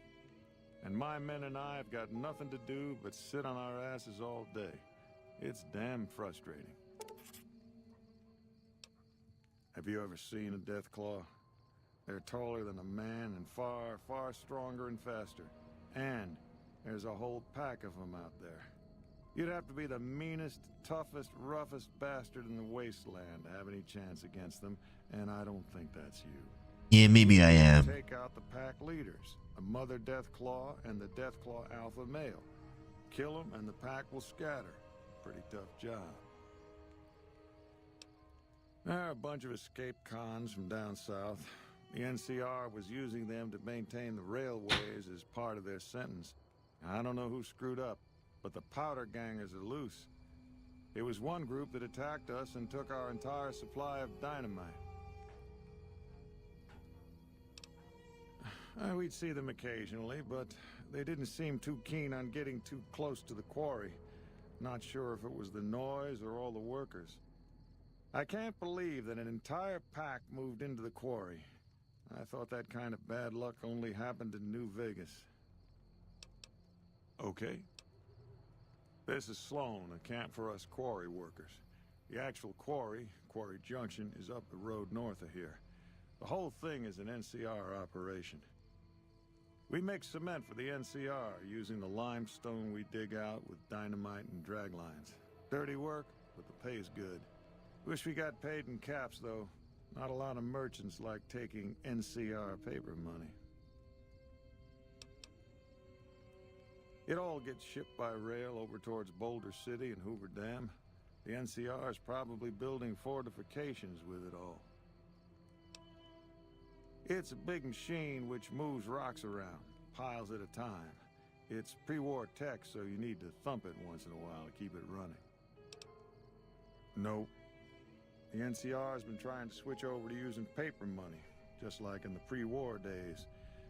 and my men and I have got nothing to do but sit on our asses all day. It's damn frustrating. Have you ever seen a death claw? They're taller than a man and far, far stronger and faster. And there's a whole pack of them out there. You'd have to be the meanest, toughest, roughest bastard in the wasteland to have any chance against them, and I don't think that's you. Yeah, maybe I am. Take out the pack leaders, the Mother Death Claw and the Death Claw Alpha Male. Kill them and the pack will scatter. Pretty tough job. There are a bunch of escaped cons from down south. The NCR was using them to maintain the railways as part of their sentence. I don't know who screwed up, but the powder gangers are loose. It was one group that attacked us and took our entire supply of dynamite. We'd see them occasionally, but they didn't seem too keen on getting too close to the quarry. Not sure if it was the noise or all the workers. I can't believe that an entire pack moved into the quarry. I thought that kind of bad luck only happened in New Vegas. Okay. This is Sloan, a camp for us quarry workers. The actual quarry, Quarry Junction, is up the road north of here. The whole thing is an NCR operation. We make cement for the NCR using the limestone we dig out with dynamite and drag lines. Dirty work, but the pay's good. Wish we got paid in caps, though. Not a lot of merchants like taking NCR paper money. It all gets shipped by rail over towards Boulder City and Hoover Dam. The NCR is probably building fortifications with it all. It's a big machine which moves rocks around, piles at a time. It's pre-war tech, so you need to thump it once in a while to keep it running. Nope. The NCR's been trying to switch over to using paper money, just like in the pre-war days.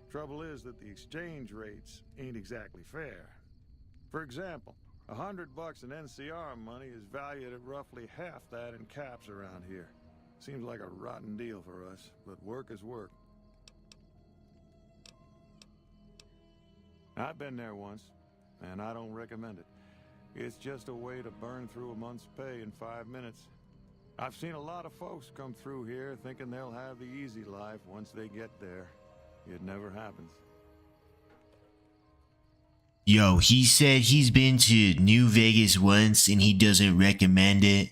Trouble is that the exchange rates ain't exactly fair. For example, $100 in NCR money is valued at roughly half that in caps around here. Seems like a rotten deal for us, but work is work. I've been there once, and I don't recommend it. It's just a way to burn through a month's pay in 5 minutes. I've seen a lot of folks come through here thinking they'll have the easy life once they get there. It never happens. Yo, he said he's been to New Vegas once and he doesn't recommend it.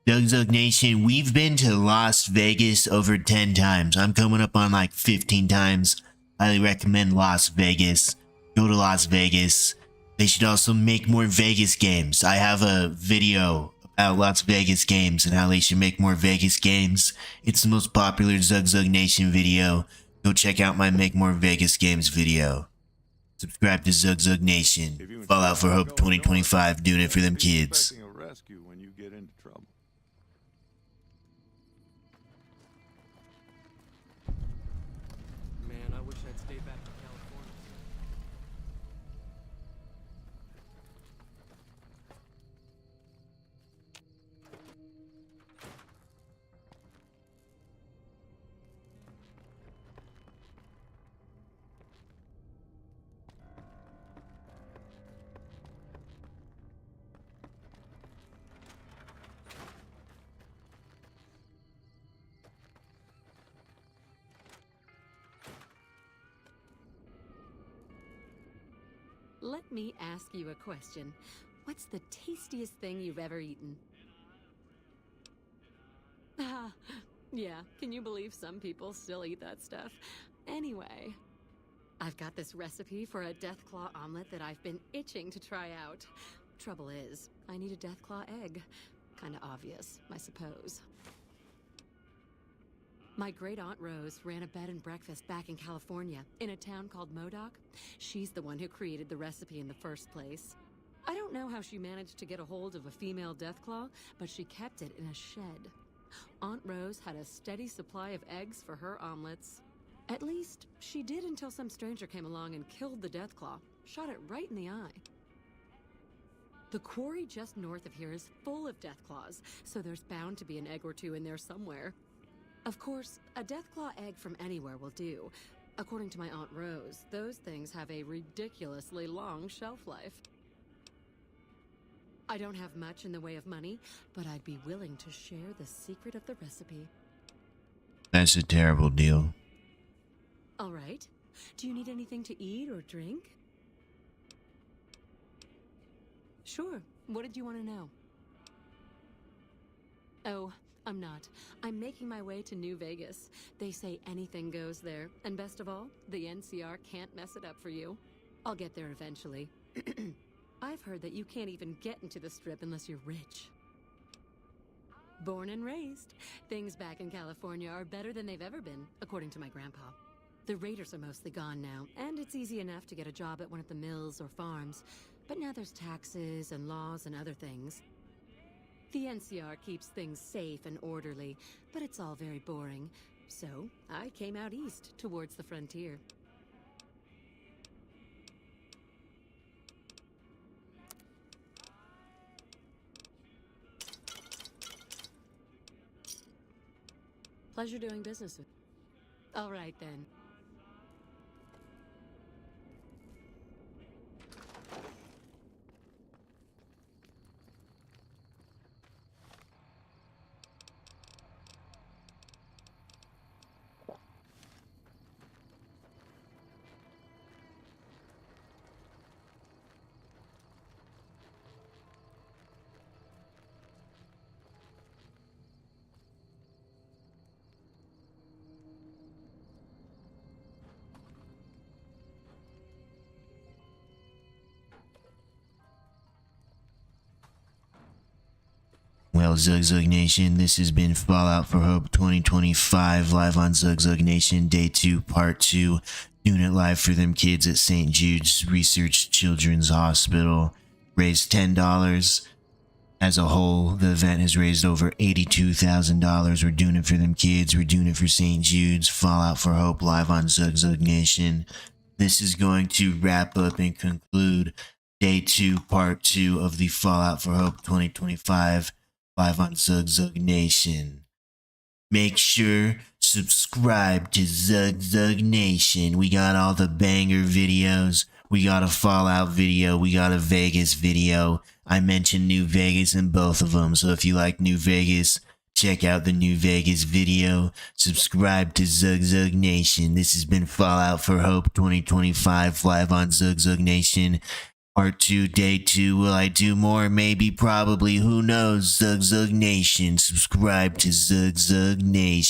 Zugzug Nation, we've been to Las Vegas over 10 times. I'm coming up on like 15 times. Highly recommend Las Vegas. Go to Las Vegas. They should also make more Vegas games. I have a video about Las Vegas games and how they should make more Vegas games. It's the most popular Zugzug Nation video. Go check out my Make More Vegas Games video. Subscribe to Zugzug Nation. Fallout for Hope 2025, doing it for them kids. Expecting a rescue when you get into trouble. Man, I wish I'd stayed back in California. Let me ask you a question. What's the tastiest thing you've ever eaten? Ah, yeah, can you believe some people still eat that stuff? Anyway, I've got this recipe for a Deathclaw omelet that I've been itching to try out. Trouble is, I need a Deathclaw egg. Kinda obvious, I suppose. My great-aunt Rose ran a bed and breakfast back in California, in a town called Modoc. She's the one who created the recipe in the first place. I don't know how she managed to get a hold of a female Deathclaw, but she kept it in a shed. Aunt Rose had a steady supply of eggs for her omelets. At least, she did until some stranger came along and killed the Deathclaw, shot it right in the eye. The quarry just north of here is full of Deathclaws, so there's bound to be an egg or two in there somewhere. Of course, a Deathclaw egg from anywhere will do. According to my Aunt Rose, those things have a ridiculously long shelf life. I don't have much in the way of money, but I'd be willing to share the secret of the recipe. That's a terrible deal. All right. Do you need anything to eat or drink? Sure. What did you want to know? Oh, I'm not. I'm making my way to New Vegas. They say anything goes there, and best of all, the NCR can't mess it up for you. I'll get there eventually. I've heard that you can't even get into the Strip unless you're rich. Born and raised, things back in California are better than they've ever been, according to my grandpa. The raiders are mostly gone now, and it's easy enough to get a job at one of the mills or farms. But now there's taxes and laws and other things. The NCR keeps things safe and orderly, but it's all very boring. So, I came out east, towards the frontier. Pleasure doing business with you. All right, then. Well, Zugzug Nation, this has been Fallout for Hope 2025 live on Zugzug Nation, Day 2, Part 2. Doing it live for them kids at St. Jude's Research Children's Hospital. Raised $10. As a whole, the event has raised over $82,000. We're doing it for them kids. We're doing it for St. Jude's. Fallout for Hope live on Zugzug Nation. This is going to wrap up and conclude Day 2, Part 2 of the Fallout for Hope 2025 live on Zugzug Nation. Make sure subscribe to Zugzug Nation. We got all the banger videos. We got a Fallout video. We got a Vegas video. I mentioned New Vegas in both of them. So if you like New Vegas, check out the New Vegas video. Subscribe to Zugzug Nation. This has been Fallout for Hope 2025 live on Zugzug Nation. Part 2, Day 2. Will I do more? Maybe, probably. Who knows? Zugzug Nation. Subscribe to Zugzug Nation.